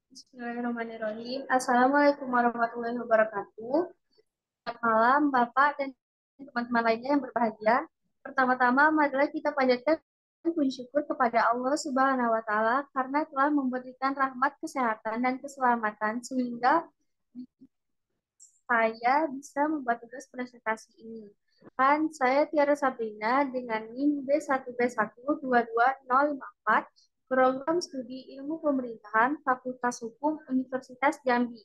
Bismillahirrahmanirrahim. Assalamualaikum warahmatullahi wabarakatuh. Selamat malam, Bapak dan teman-teman lainnya yang berbahagia. Pertama-tama, marilah kita panjatkan puji syukur kepada Allah Subhanahu wa Ta'ala karena telah memberikan rahmat kesehatan dan keselamatan sehingga saya bisa membuat tugas presentasi ini. Kan saya Tiara Sabrina dengan NIM B1B1222054, Program Studi Ilmu Pemerintahan Fakultas Hukum Universitas Jambi.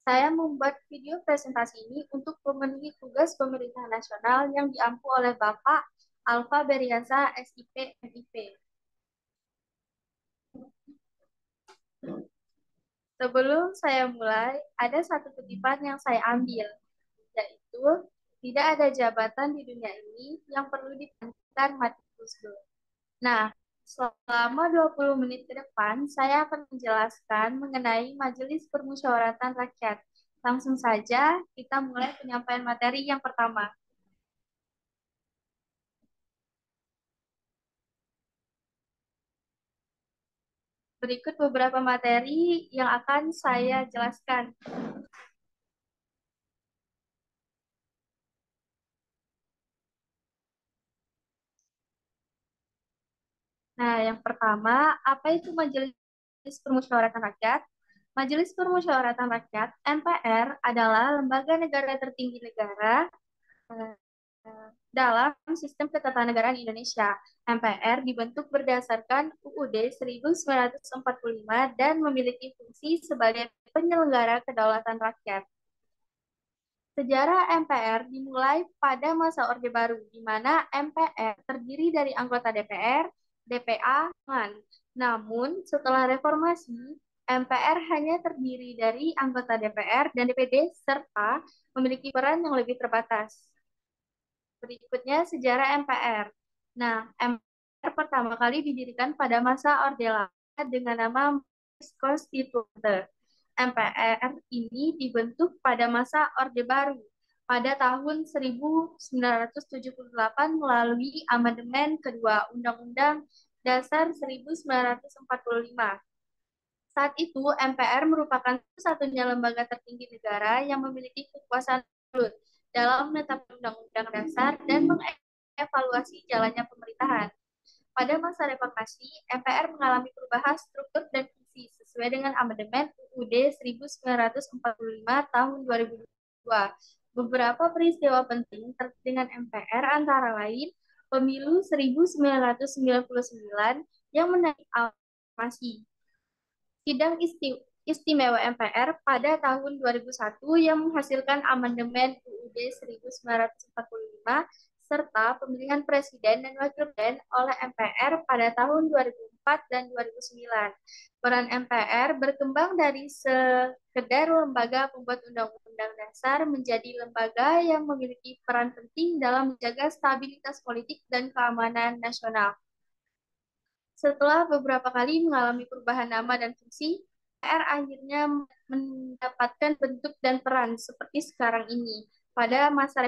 Saya membuat video presentasi ini untuk memenuhi tugas pemerintahan nasional yang diampu oleh Bapak Alfa Beriaza, SIP, MIP. Sebelum saya mulai, ada satu kutipan yang saya ambil, yaitu tidak ada jabatan di dunia ini yang perlu dipanjatkan mati Gusdur. Nah, selama 20 menit ke depan, saya akan menjelaskan mengenai Majelis Permusyawaratan Rakyat. Langsung saja, kita mulai penyampaian materi yang pertama. Berikut beberapa materi yang akan saya jelaskan. Nah, yang pertama, apa itu Majelis Permusyawaratan Rakyat? Majelis Permusyawaratan Rakyat, MPR, adalah lembaga negara tertinggi negara eh, dalam sistem ketatanegaraan Indonesia. MPR dibentuk berdasarkan UUD 1945 dan memiliki fungsi sebagai penyelenggara kedaulatan rakyat. Sejarah MPR dimulai pada masa Orde Baru, di mana MPR terdiri dari anggota DPR, DPA, dan namun setelah reformasi, MPR hanya terdiri dari anggota DPR dan DPD serta memiliki peran yang lebih terbatas. Berikutnya sejarah MPR. Nah, MPR pertama kali didirikan pada masa Orde Lama dengan nama Konstituante. MPR ini dibentuk pada masa Orde Baru pada tahun 1978 melalui amandemen kedua Undang-Undang Dasar 1945. Saat itu, MPR merupakan satunya lembaga tertinggi negara yang memiliki kekuasaan absolut dalam menetapkan undang-undang dasar dan mengevaluasi jalannya pemerintahan. Pada masa reformasi, MPR mengalami perubahan struktur dan fungsi sesuai dengan amandemen UUD 1945 tahun 2002. Beberapa peristiwa penting terkait dengan MPR antara lain Pemilu 1999 yang menarik reformasi, Sidang Istimewa MPR pada tahun 2001 yang menghasilkan amandemen UUD 1945 serta pemilihan presiden dan wakil presiden oleh MPR pada tahun 2004 dan 2009. Peran MPR berkembang dari sekedar lembaga pembuat undang-undang dasar menjadi lembaga yang memiliki peran penting dalam menjaga stabilitas politik dan keamanan nasional. Setelah beberapa kali mengalami perubahan nama dan fungsi, MPR akhirnya mendapatkan bentuk dan peran seperti sekarang ini. Pada masa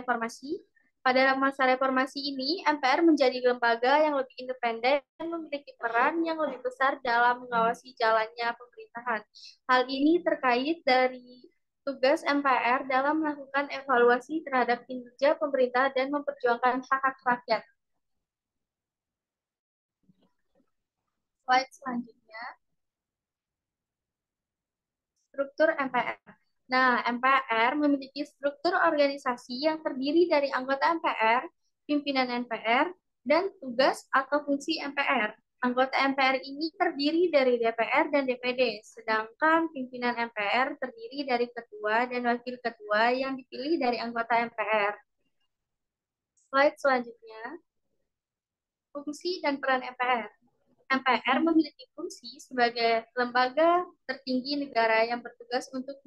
reformasi ini, MPR menjadi lembaga yang lebih independen dan memiliki peran yang lebih besar dalam mengawasi jalannya pemerintahan. Hal ini terkait dari tugas MPR dalam melakukan evaluasi terhadap kinerja pemerintah dan memperjuangkan hak-hak rakyat. Slide selanjutnya. Struktur MPR. Nah, MPR memiliki struktur organisasi yang terdiri dari anggota MPR, pimpinan MPR, dan tugas atau fungsi MPR. Anggota MPR ini terdiri dari DPR dan DPD, sedangkan pimpinan MPR terdiri dari ketua dan wakil ketua yang dipilih dari anggota MPR. Slide selanjutnya, fungsi dan peran MPR. MPR memiliki fungsi sebagai lembaga tertinggi negara yang bertugas untuk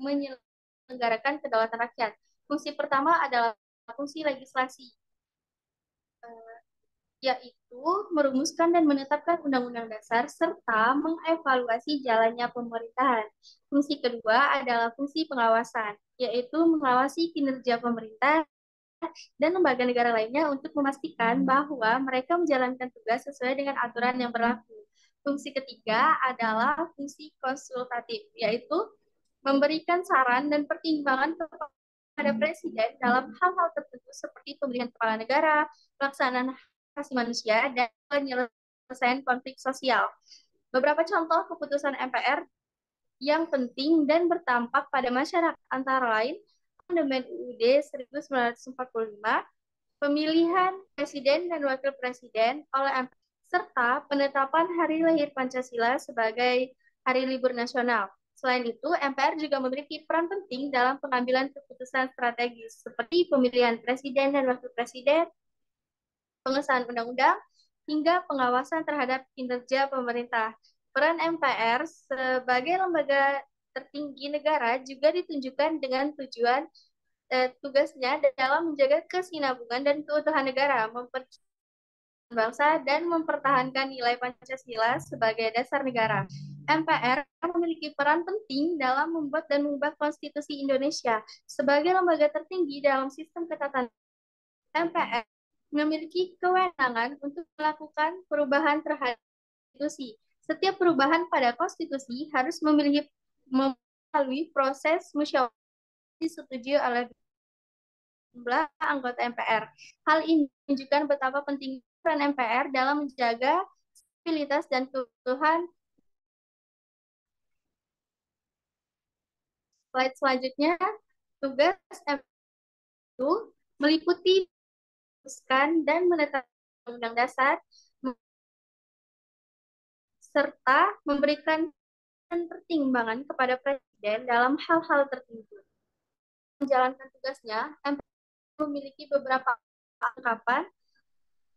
menyelenggarakan kedaulatan rakyat. Fungsi pertama adalah fungsi legislasi, yaitu merumuskan dan menetapkan undang-undang dasar serta mengevaluasi jalannya pemerintahan. Fungsi kedua adalah fungsi pengawasan, yaitu mengawasi kinerja pemerintah dan lembaga negara lainnya untuk memastikan bahwa mereka menjalankan tugas sesuai dengan aturan yang berlaku. Fungsi ketiga adalah fungsi konsultatif, yaitu memberikan saran dan pertimbangan kepada presiden dalam hal-hal tertentu seperti pemilihan kepala negara, pelaksanaan hak asasi manusia, dan penyelesaian konflik sosial. Beberapa contoh keputusan MPR yang penting dan berdampak pada masyarakat antara lain Amandemen UUD 1945, pemilihan presiden dan wakil presiden oleh MPR, serta penetapan hari lahir Pancasila sebagai hari libur nasional. Selain itu, MPR juga memiliki peran penting dalam pengambilan keputusan strategis seperti pemilihan presiden dan wakil presiden, pengesahan undang-undang, hingga pengawasan terhadap kinerja pemerintah. Peran MPR sebagai lembaga tertinggi negara juga ditunjukkan dengan tugasnya dalam menjaga kesinambungan dan keutuhan negara, memperjuangkan bangsa, dan mempertahankan nilai Pancasila sebagai dasar negara. MPR memiliki peran penting dalam membuat dan mengubah konstitusi Indonesia sebagai lembaga tertinggi dalam sistem ketatanegaraan. MPR memiliki kewenangan untuk melakukan perubahan terhadap konstitusi. Setiap perubahan pada konstitusi harus melalui proses musyawarah disetujui oleh jumlah anggota MPR. Hal ini menunjukkan betapa pentingnya peran MPR dalam menjaga stabilitas dan keutuhan. Slide selanjutnya, tugas MPR itu meliputi memutuskan dan menetapkan undang-undang dasar serta memberikan pertimbangan kepada presiden dalam hal-hal tertentu. Menjalankan tugasnya, MPR memiliki beberapa anggapan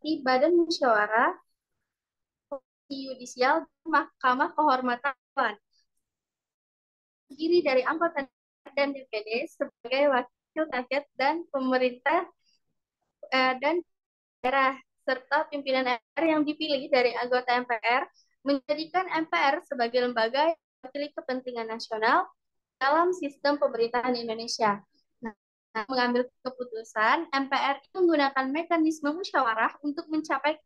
di Badan Musyawarah, Komisi Yudisial, dan Mahkamah Kehormatan Dewan. Terdiri dari anggota dan DPD sebagai wakil rakyat dan pemerintah dan daerah, serta pimpinan MPR yang dipilih dari anggota MPR, menjadikan MPR sebagai lembaga yang mewakili kepentingan nasional dalam sistem pemerintahan Indonesia. Nah, mengambil keputusan, MPR menggunakan mekanisme musyawarah untuk mencapai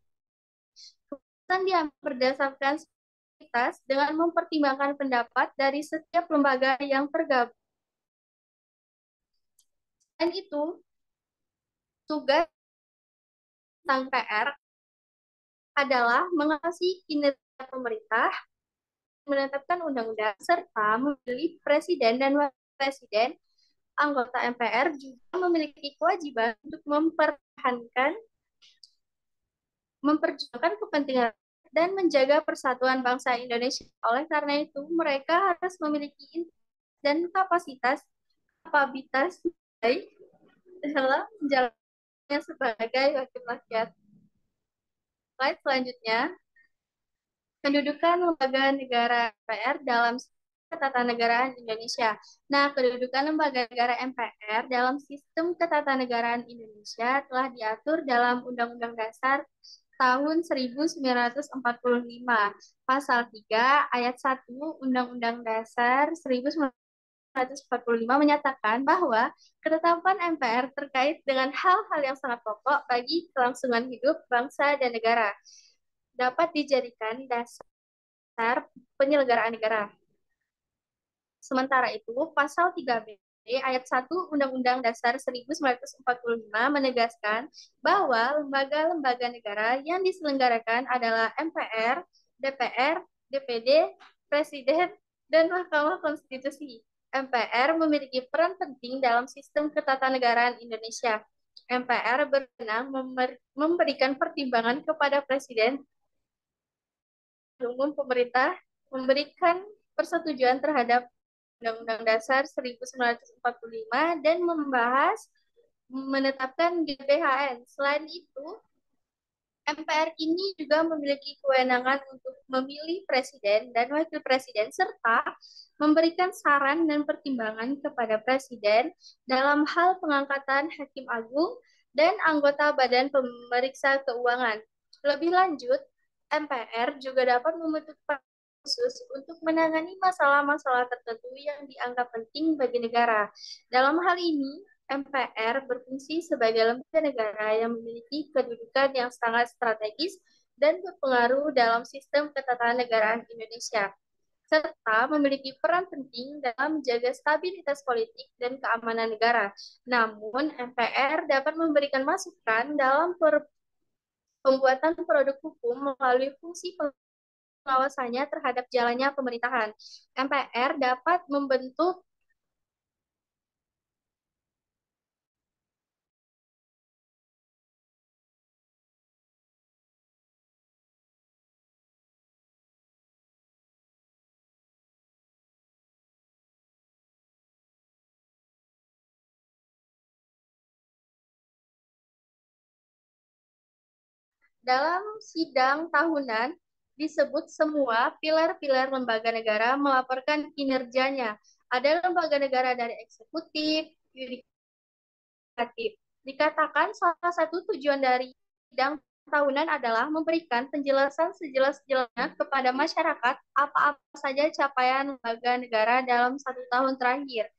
keputusan yang berdasarkan dengan mempertimbangkan pendapat dari setiap lembaga yang tergabung. Dan itu, tugas MPR adalah mengawasi kinerja pemerintah, menetapkan undang-undang, serta memilih presiden dan wakil presiden. Anggota MPR juga memiliki kewajiban untuk memperjuangkan kepentingan dan menjaga persatuan bangsa Indonesia. Oleh karena itu, mereka harus memiliki dan kapasitas baik dalam menjalankannya sebagai wakil rakyat. Slide selanjutnya, kedudukan lembaga negara MPR dalam ketatanegaraan Indonesia. Nah, kedudukan lembaga negara MPR dalam sistem ketatanegaraan Indonesia telah diatur dalam Undang-Undang Dasar tahun 1945, Pasal 3, Ayat 1, Undang-Undang Dasar 1945 menyatakan bahwa ketetapan MPR terkait dengan hal-hal yang sangat pokok bagi kelangsungan hidup bangsa dan negara dapat dijadikan dasar penyelenggaraan negara. Sementara itu, Pasal 3B Ayat 1 Undang-Undang Dasar 1945 menegaskan bahwa lembaga-lembaga negara yang diselenggarakan adalah MPR, DPR, DPD, Presiden, dan Mahkamah Konstitusi. MPR memiliki peran penting dalam sistem ketatanegaraan Indonesia. MPR berwenang memberikan pertimbangan kepada Presiden umum pemerintah memberikan persetujuan terhadap Undang-Undang Dasar 1945 dan menetapkan GBHN. Selain itu, MPR ini juga memiliki kewenangan untuk memilih presiden dan wakil presiden serta memberikan saran dan pertimbangan kepada presiden dalam hal pengangkatan hakim agung dan anggota Badan Pemeriksa Keuangan. Lebih lanjut, MPR juga dapat membentuk khusus untuk menangani masalah-masalah tertentu yang dianggap penting bagi negara. Dalam hal ini, MPR berfungsi sebagai lembaga negara yang memiliki kedudukan yang sangat strategis dan berpengaruh dalam sistem ketatanegaraan Indonesia, serta memiliki peran penting dalam menjaga stabilitas politik dan keamanan negara. Namun, MPR dapat memberikan masukan dalam pembuatan produk hukum melalui fungsi pengawasannya terhadap jalannya pemerintahan. MPR dapat membentuk dalam sidang tahunan disebut semua pilar-pilar lembaga negara melaporkan kinerjanya. Ada lembaga negara dari eksekutif, yudikatif. Dikatakan salah satu tujuan dari sidang tahunan adalah memberikan penjelasan sejelas-jelasnya kepada masyarakat apa-apa saja capaian lembaga negara dalam 1 tahun terakhir,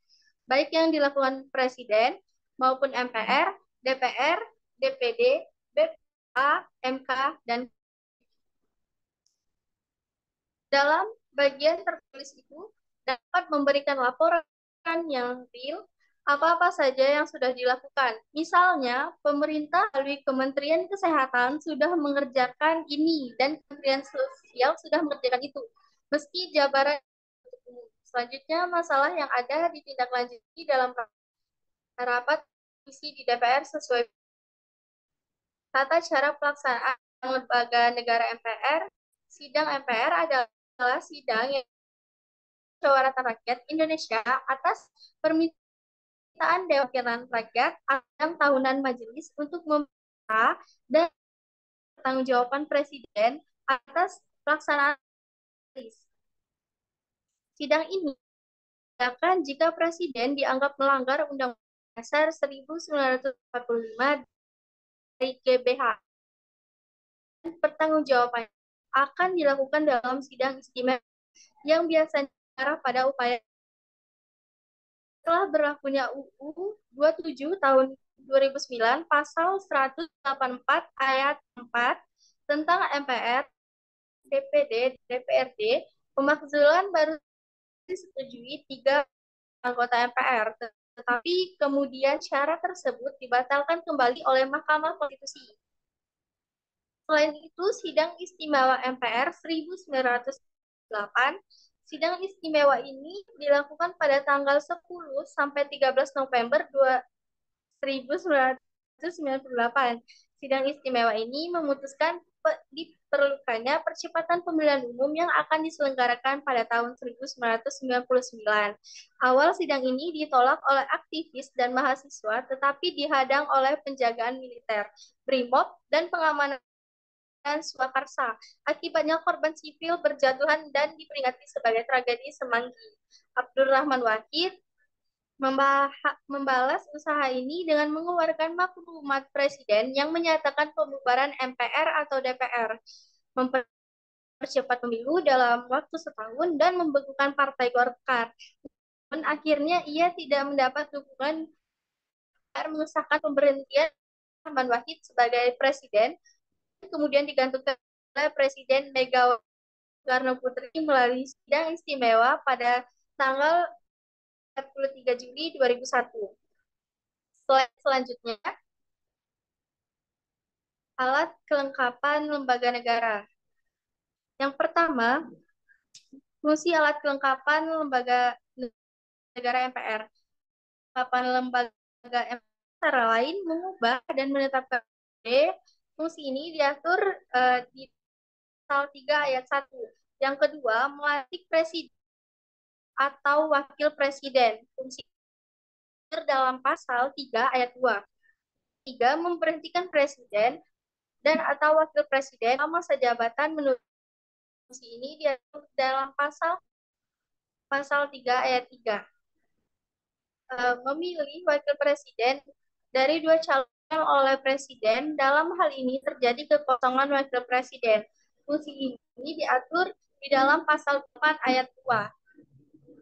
baik yang dilakukan Presiden maupun MPR, DPR, DPD, BPA, MK, dan dalam bagian tertulis itu dapat memberikan laporan yang real apa-apa saja yang sudah dilakukan. Misalnya, pemerintah melalui Kementerian Kesehatan sudah mengerjakan ini dan Kementerian Sosial sudah mengerjakan itu. Meski jabaran selanjutnya masalah yang ada ditindaklanjuti dalam rapat komisi di DPR sesuai tata cara pelaksanaan lembaga negara MPR. Sidang MPR adalah sidang yang Musyawaratan Rakyat Indonesia atas permintaan Dewan Perwakilan Rakyat akan tahunan majelis untuk meminta dan pertanggungjawaban Presiden atas pelaksanaan majelis. Sidang ini diadakan jika Presiden dianggap melanggar Undang-Undang Dasar 1945 dari GBH. Pertanggungjawaban akan dilakukan dalam sidang istimewa yang biasanya pada upaya setelah berlakunya UU 27 tahun 2009 pasal 184 ayat 4 tentang MPR, DPD, DPRD, pemakzulan baru disetujui 3 anggota MPR, tetapi kemudian syarat tersebut dibatalkan kembali oleh Mahkamah Konstitusi. Selain itu, sidang istimewa MPR 1908, sidang istimewa ini dilakukan pada tanggal 10 sampai 13 November 1998. Sidang istimewa ini memutuskan diperlukannya percepatan pemilihan umum yang akan diselenggarakan pada tahun 1999. Awal sidang ini ditolak oleh aktivis dan mahasiswa, tetapi dihadang oleh penjagaan militer, BRIMOB, dan pengamanan swakarsa. Akibatnya korban sipil berjatuhan dan diperingati sebagai tragedi Semanggi. Abdurrahman Wahid membalas usaha ini dengan mengeluarkan maklumat Presiden yang menyatakan pembubaran MPR atau DPR, mempercepat pemilu dalam waktu setahun, dan membekukan Partai Golkar. Dan akhirnya ia tidak mendapat dukungan dan mengesahkan pemberhentian Rahman Wahid sebagai Presiden, kemudian digantikan oleh Presiden Megawati Soekarno Putri melalui sidang istimewa pada tanggal 23 Juli 2001. Selanjutnya, alat kelengkapan lembaga negara. Yang pertama, fungsi alat kelengkapan lembaga negara MPR. Kelengkapan lembaga MPR antara lain mengubah dan menetapkan fungsi ini diatur di pasal 3 ayat 1. Yang kedua, melantik presiden atau wakil presiden. Fungsi dalam pasal 3 ayat 2. 3. Memberhentikan presiden dan atau wakil presiden masa jabatan menurut fungsi ini diatur dalam pasal 3 ayat 3. Memilih wakil presiden dari 2 calon oleh presiden. Dalam hal ini terjadi kekosongan wakil presiden. Fungsi ini diatur di dalam pasal 4 ayat 2.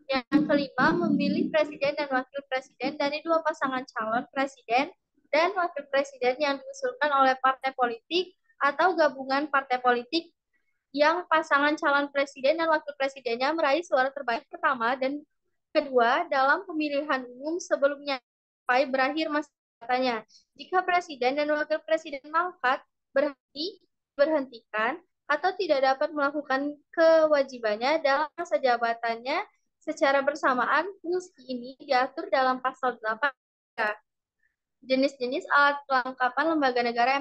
Yang kelima, memilih presiden dan wakil presiden dari 2 pasangan calon presiden dan wakil presiden yang diusulkan oleh partai politik atau gabungan partai politik yang pasangan calon presiden dan wakil presidennya meraih suara terbanyak pertama dan kedua dalam pemilihan umum sebelumnya sampai berakhir masa jabatannya. Jika presiden dan wakil presiden mangkat, berhentikan, atau tidak dapat melakukan kewajibannya dalam masa jabatannya secara bersamaan, fungsi ini diatur dalam pasal 8. Jenis-jenis alat kelengkapan lembaga negara.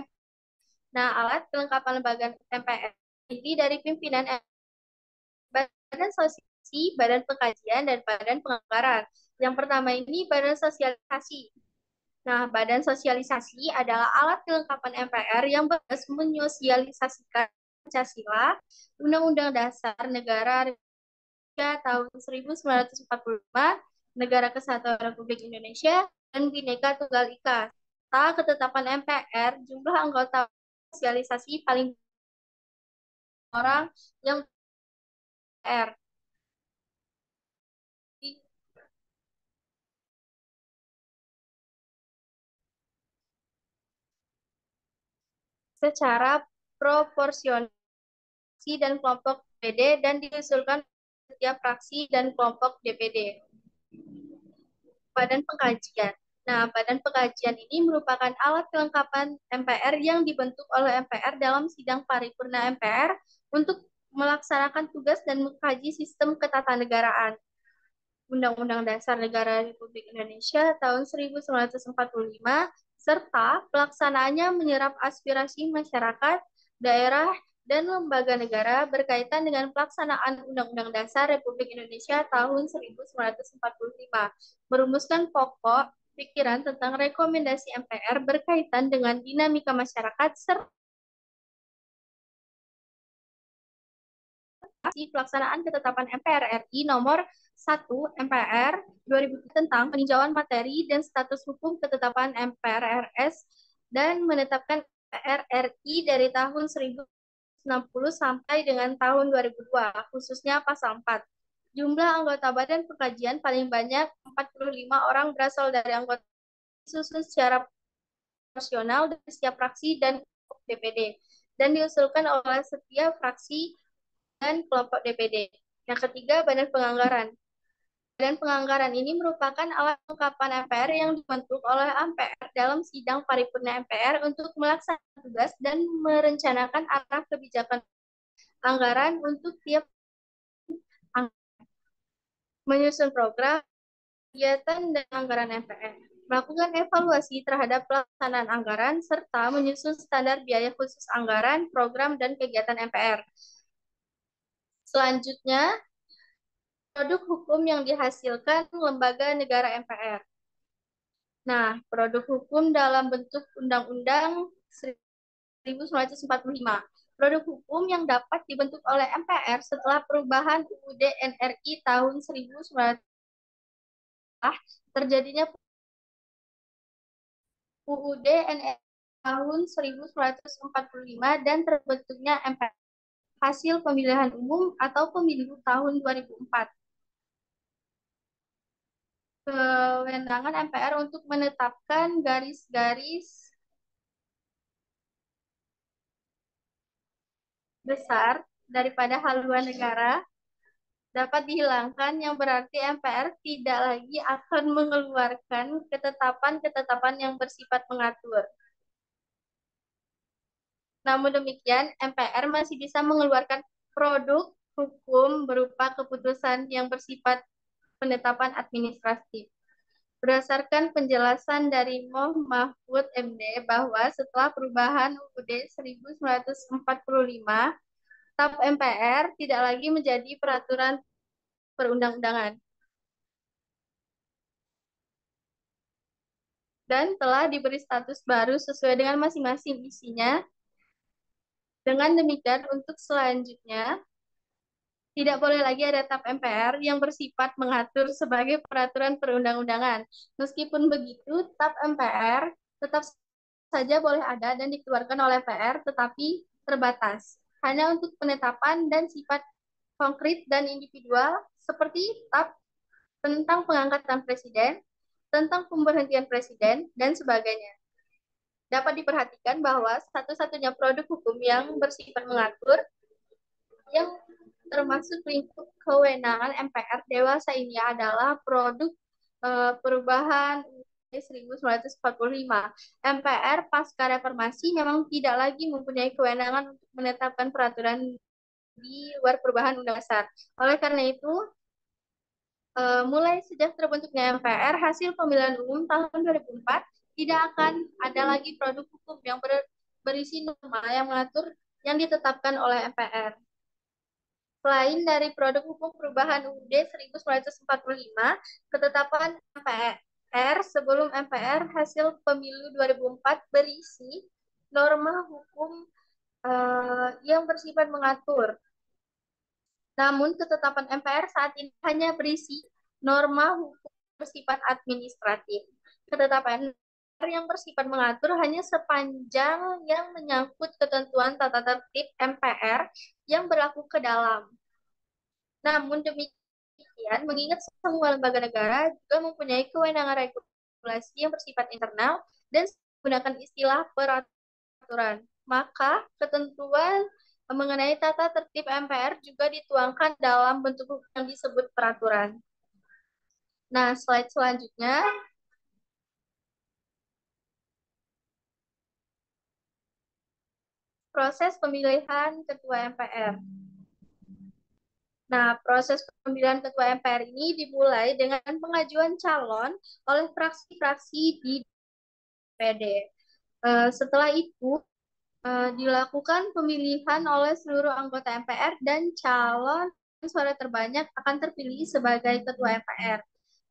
Nah, alat kelengkapan lembaga MPR ini dari pimpinan Badan Sosialisasi, Badan Pengkajian, dan Badan Penganggaran. Yang pertama ini Badan Sosialisasi. Nah, Badan Sosialisasi adalah alat kelengkapan MPR yang bertugas menyosialisasikan Pancasila, Undang-Undang Dasar Negara Republik tahun 1945, Negara Kesatuan Republik Indonesia, dan Bhinneka Tunggal Ika. Serta ketetapan MPR, jumlah anggota sosialisasi paling orang yang MPR. Secara proporsional dan kelompok DPD dan diusulkan setiap fraksi dan kelompok DPD. Badan Pengkajian. Nah, Badan Pengkajian ini merupakan alat kelengkapan MPR yang dibentuk oleh MPR dalam sidang paripurna MPR untuk melaksanakan tugas dan mengkaji sistem ketatanegaraan. Undang-Undang Dasar Negara Republik Indonesia tahun 1945 serta pelaksanaannya menyerap aspirasi masyarakat, daerah, dan lembaga negara berkaitan dengan pelaksanaan Undang-Undang Dasar Republik Indonesia tahun 1945, merumuskan pokok pikiran tentang rekomendasi MPR berkaitan dengan dinamika masyarakat serta pelaksanaan ketetapan MPR RI nomor 1 MPR 2000 tentang peninjauan materi dan status hukum ketetapan MPR RS dan menetapkan MPR RI dari tahun 1960 sampai dengan tahun 2002, khususnya pasal 4. Jumlah anggota Badan Pengkajian paling banyak 45 orang berasal dari anggota disusun secara proporsional dari setiap fraksi dan DPD dan diusulkan oleh setiap fraksi dan kelompok DPD. Yang ketiga, Badan Penganggaran. Badan Penganggaran ini merupakan alat kelengkapan MPR yang dibentuk oleh MPR dalam sidang paripurna MPR untuk melaksanakan tugas dan merencanakan arah kebijakan anggaran untuk tiap menyusun program, kegiatan, dan anggaran MPR. Melakukan evaluasi terhadap pelaksanaan anggaran, serta menyusun standar biaya khusus anggaran, program, dan kegiatan MPR. Selanjutnya, produk hukum yang dihasilkan lembaga negara MPR. Nah, produk hukum dalam bentuk Undang-Undang 1945. Produk hukum yang dapat dibentuk oleh MPR setelah perubahan UUD NRI tahun 1900 terjadinya UUD NRI tahun 1945 dan terbentuknya MPR hasil pemilihan umum atau pemilu tahun 2004. Kewenangan MPR untuk menetapkan garis-garis besar daripada haluan negara dapat dihilangkan, yang berarti MPR tidak lagi akan mengeluarkan ketetapan-ketetapan yang bersifat mengatur. Namun demikian, MPR masih bisa mengeluarkan produk hukum berupa keputusan yang bersifat penetapan administratif. Berdasarkan penjelasan dari Moh Mahfud MD bahwa setelah perubahan UUD 1945, TAP MPR tidak lagi menjadi peraturan perundang-undangan dan telah diberi status baru sesuai dengan masing-masing isinya. Dengan demikian, untuk selanjutnya, tidak boleh lagi ada TAP MPR yang bersifat mengatur sebagai peraturan perundang-undangan. Meskipun begitu, TAP MPR tetap saja boleh ada dan dikeluarkan oleh PR, tetapi terbatas. Hanya untuk penetapan dan sifat konkret dan individual, seperti TAP tentang pengangkatan presiden, tentang pemberhentian presiden, dan sebagainya. Dapat diperhatikan bahwa satu-satunya produk hukum yang bersifat mengatur yang termasuk lingkup kewenangan MPR dewasa ini adalah produk perubahan 1945. MPR pasca reformasi memang tidak lagi mempunyai kewenangan untuk menetapkan peraturan di luar perubahan undang dasar. Oleh karena itu, mulai sejak terbentuknya MPR, hasil pemilihan umum tahun 2004 tidak akan ada lagi produk hukum yang berisi norma yang mengatur yang ditetapkan oleh MPR. Selain dari produk hukum perubahan UUD 1945, ketetapan MPR sebelum MPR hasil pemilu 2004 berisi norma hukum yang bersifat mengatur. Namun ketetapan MPR saat ini hanya berisi norma hukum bersifat administratif. Ketetapan MPR yang bersifat mengatur hanya sepanjang yang menyangkut ketentuan tata tertib MPR yang berlaku ke dalam. Namun demikian, mengingat semua lembaga negara juga mempunyai kewenangan regulasi yang bersifat internal dan menggunakan istilah peraturan, maka ketentuan mengenai tata tertib MPR juga dituangkan dalam bentuk hukum yang disebut peraturan. Nah, slide selanjutnya, proses pemilihan ketua MPR. Nah, proses pemilihan ketua MPR ini dimulai dengan pengajuan calon oleh fraksi-fraksi di DPD. Setelah itu, dilakukan pemilihan oleh seluruh anggota MPR dan calon suara terbanyak akan terpilih sebagai ketua MPR.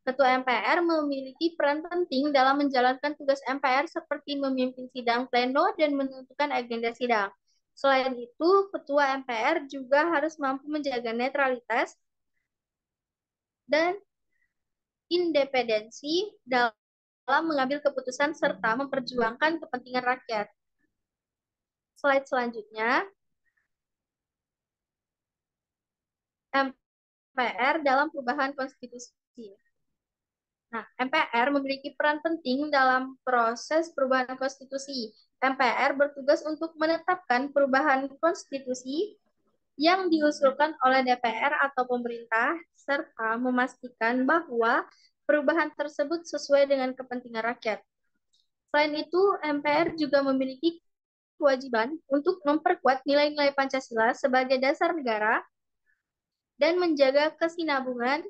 Ketua MPR memiliki peran penting dalam menjalankan tugas MPR seperti memimpin sidang pleno dan menentukan agenda sidang. Selain itu, ketua MPR juga harus mampu menjaga netralitas dan independensi dalam mengambil keputusan serta memperjuangkan kepentingan rakyat. Slide selanjutnya, MPR dalam perubahan konstitusi. Nah, MPR memiliki peran penting dalam proses perubahan konstitusi. MPR bertugas untuk menetapkan perubahan konstitusi yang diusulkan oleh DPR atau pemerintah, serta memastikan bahwa perubahan tersebut sesuai dengan kepentingan rakyat. Selain itu, MPR juga memiliki kewajiban untuk memperkuat nilai-nilai Pancasila sebagai dasar negara dan menjaga kesinambungan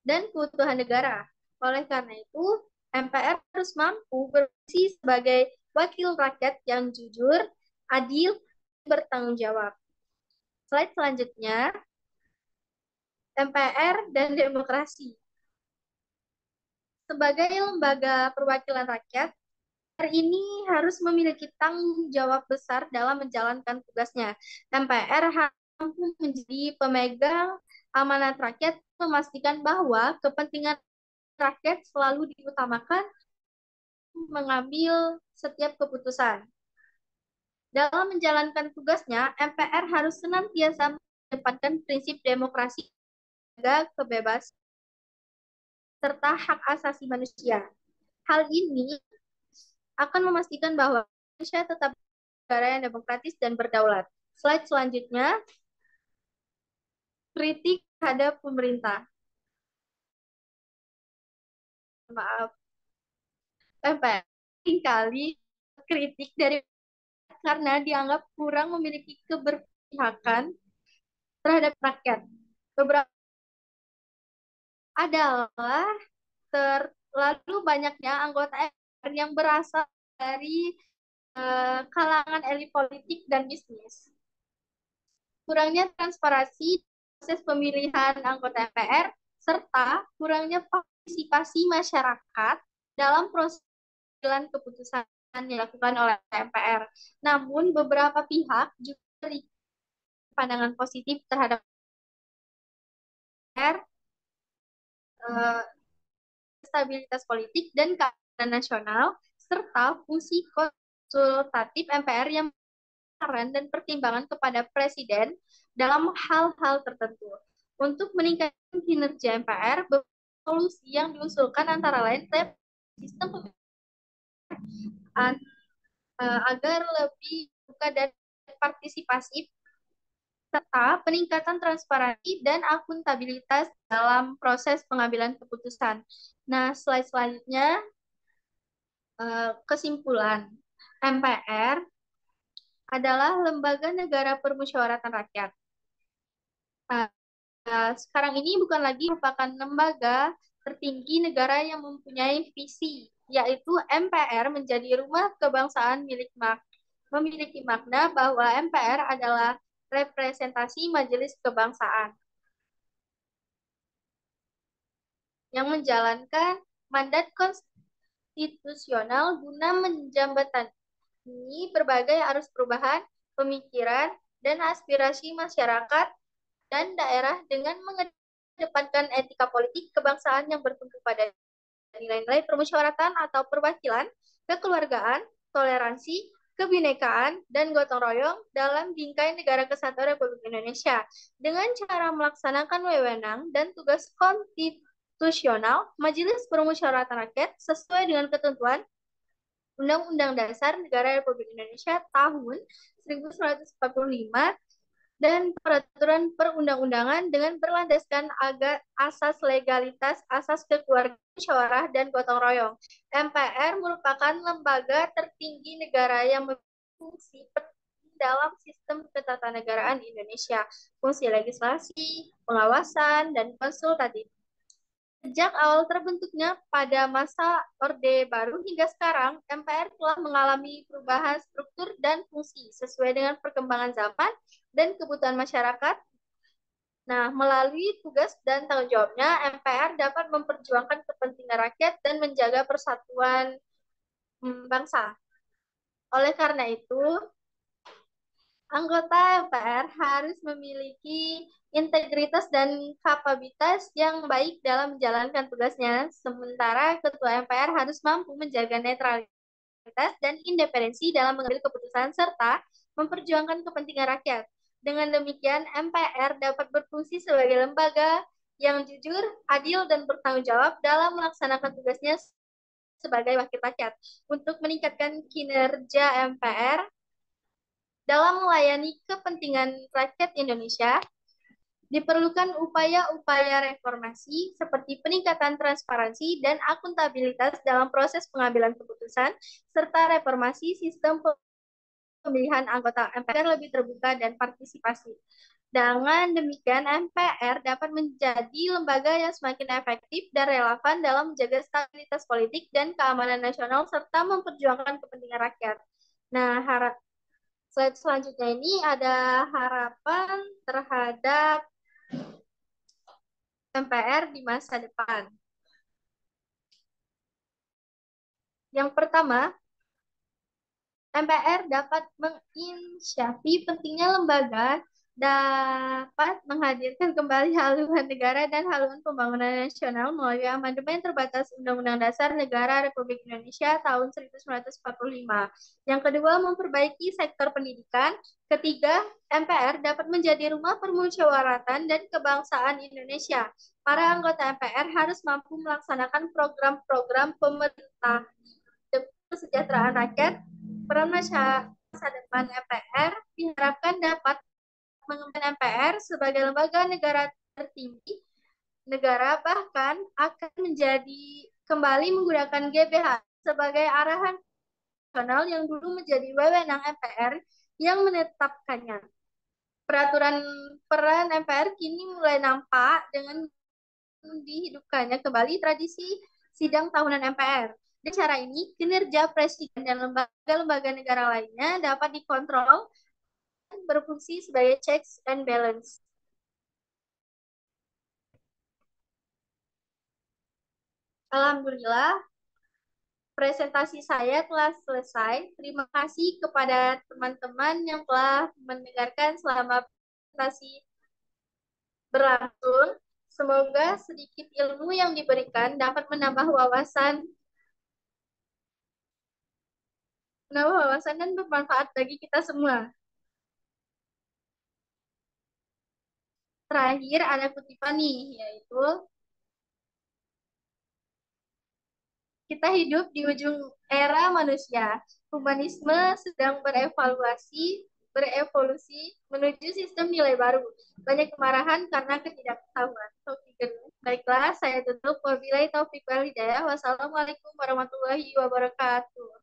dan keutuhan negara. Oleh karena itu, MPR harus mampu berfungsi sebagai wakil rakyat yang jujur, adil, dan bertanggung jawab. Slide selanjutnya, MPR dan demokrasi. Sebagai lembaga perwakilan rakyat, MPR ini harus memiliki tanggung jawab besar dalam menjalankan tugasnya. MPR harus mampu menjadi pemegang amanat rakyat, memastikan bahwa kepentingan rakyat selalu diutamakan mengambil setiap keputusan. Dalam menjalankan tugasnya, MPR harus senantiasa mengedepankan prinsip demokrasi, kebebasan, serta hak asasi manusia. Hal ini akan memastikan bahwa Indonesia tetap negara yang demokratis dan berdaulat. Slide selanjutnya, kritik terhadap pemerintah. Maaf, MPR seringkali kritik dari karena dianggap kurang memiliki keberpihakan terhadap rakyat. Beberapa adalah terlalu banyaknya anggota MPR yang berasal dari kalangan elit politik dan bisnis. Kurangnya transparansi proses pemilihan anggota MPR serta kurangnya partisipasi masyarakat dalam proses pengambilan keputusan yang dilakukan oleh MPR. Namun beberapa pihak juga memiliki pandangan positif terhadap MPR, stabilitas politik dan keamanan nasional, serta fungsi konsultatif MPR yang saran dan pertimbangan kepada Presiden dalam hal-hal tertentu. Untuk meningkatkan kinerja MPR, solusi yang diusulkan antara lain sistem pemilihan agar lebih buka dan partisipasi serta peningkatan transparansi dan akuntabilitas dalam proses pengambilan keputusan. Nah, slide selanjutnya kesimpulan. MPR adalah lembaga negara permusyawaratan rakyat. Nah, sekarang ini bukan lagi merupakan lembaga tertinggi negara yang mempunyai visi, yaitu MPR menjadi rumah kebangsaan memiliki makna bahwa MPR adalah representasi majelis kebangsaan yang menjalankan mandat konstitusional guna menjembatani berbagai arus perubahan, pemikiran, dan aspirasi masyarakat dan daerah dengan mengedepankan etika politik kebangsaan yang bertumpu pada nilai-nilai permusyawaratan atau perwakilan, kekeluargaan, toleransi, kebinekaan, dan gotong royong dalam bingkai negara kesatuan Republik Indonesia dengan cara melaksanakan wewenang dan tugas konstitusional Majelis Permusyawaratan Rakyat sesuai dengan ketentuan Undang-Undang Dasar Negara Republik Indonesia tahun 1945 dan peraturan perundang-undangan dengan berlandaskan asas legalitas, asas kekeluargaan, musyawarah, dan gotong royong. MPR merupakan lembaga tertinggi negara yang berfungsi dalam sistem ketatanegaraan Indonesia, fungsi legislasi, pengawasan, dan konsultatif. Sejak awal terbentuknya pada masa Orde Baru hingga sekarang, MPR telah mengalami perubahan struktur dan fungsi sesuai dengan perkembangan zaman dan kebutuhan masyarakat. Nah, melalui tugas dan tanggung jawabnya, MPR dapat memperjuangkan kepentingan rakyat dan menjaga persatuan bangsa. Oleh karena itu, anggota MPR harus memiliki integritas dan kapabilitas yang baik dalam menjalankan tugasnya, sementara Ketua MPR harus mampu menjaga netralitas dan independensi dalam mengambil keputusan serta memperjuangkan kepentingan rakyat. Dengan demikian, MPR dapat berfungsi sebagai lembaga yang jujur, adil, dan bertanggung jawab dalam melaksanakan tugasnya sebagai wakil rakyat. Untuk meningkatkan kinerja MPR, dalam melayani kepentingan rakyat Indonesia, diperlukan upaya-upaya reformasi seperti peningkatan transparansi dan akuntabilitas dalam proses pengambilan keputusan, serta reformasi sistem pemilihan anggota MPR lebih terbuka dan partisipasi. Dengan demikian, MPR dapat menjadi lembaga yang semakin efektif dan relevan dalam menjaga stabilitas politik dan keamanan nasional serta memperjuangkan kepentingan rakyat. Nah, slide selanjutnya ini ada harapan terhadap MPR di masa depan. Yang pertama, MPR dapat menginisiasi pentingnya lembaga dapat menghadirkan kembali haluan negara dan haluan pembangunan nasional melalui amandemen terbatas Undang-Undang Dasar Negara Republik Indonesia tahun 1945. Yang kedua, memperbaiki sektor pendidikan. Ketiga, MPR dapat menjadi rumah permusyawaratan dan kebangsaan Indonesia. Para anggota MPR harus mampu melaksanakan program-program pemerintah demi kesejahteraan rakyat. Peran masa depan MPR diharapkan dapat mengembangkan MPR sebagai lembaga negara tertinggi negara, bahkan akan menjadi kembali menggunakan GBH sebagai arahan nasional yang dulu menjadi wewenang MPR yang menetapkannya. Peraturan peran MPR kini mulai nampak dengan dihidupkannya kembali tradisi sidang tahunan MPR. Dengan cara ini, kinerja presiden dan lembaga-lembaga negara lainnya dapat dikontrol dan berfungsi sebagai checks and balance. Alhamdulillah, presentasi saya telah selesai. Terima kasih kepada teman-teman yang telah mendengarkan selama presentasi berlangsung. Semoga sedikit ilmu yang diberikan dapat menambah wawasan dan bermanfaat bagi kita semua. Terakhir ada kutipan nih, yaitu kita hidup di ujung era manusia. Humanisme sedang berevolusi menuju sistem nilai baru. Banyak kemarahan karena ketidaktahuan. Topik kedua. Baiklah, saya tutup. Wabillahi taufiq wal hidayah. Wassalamualaikum warahmatullahi wabarakatuh.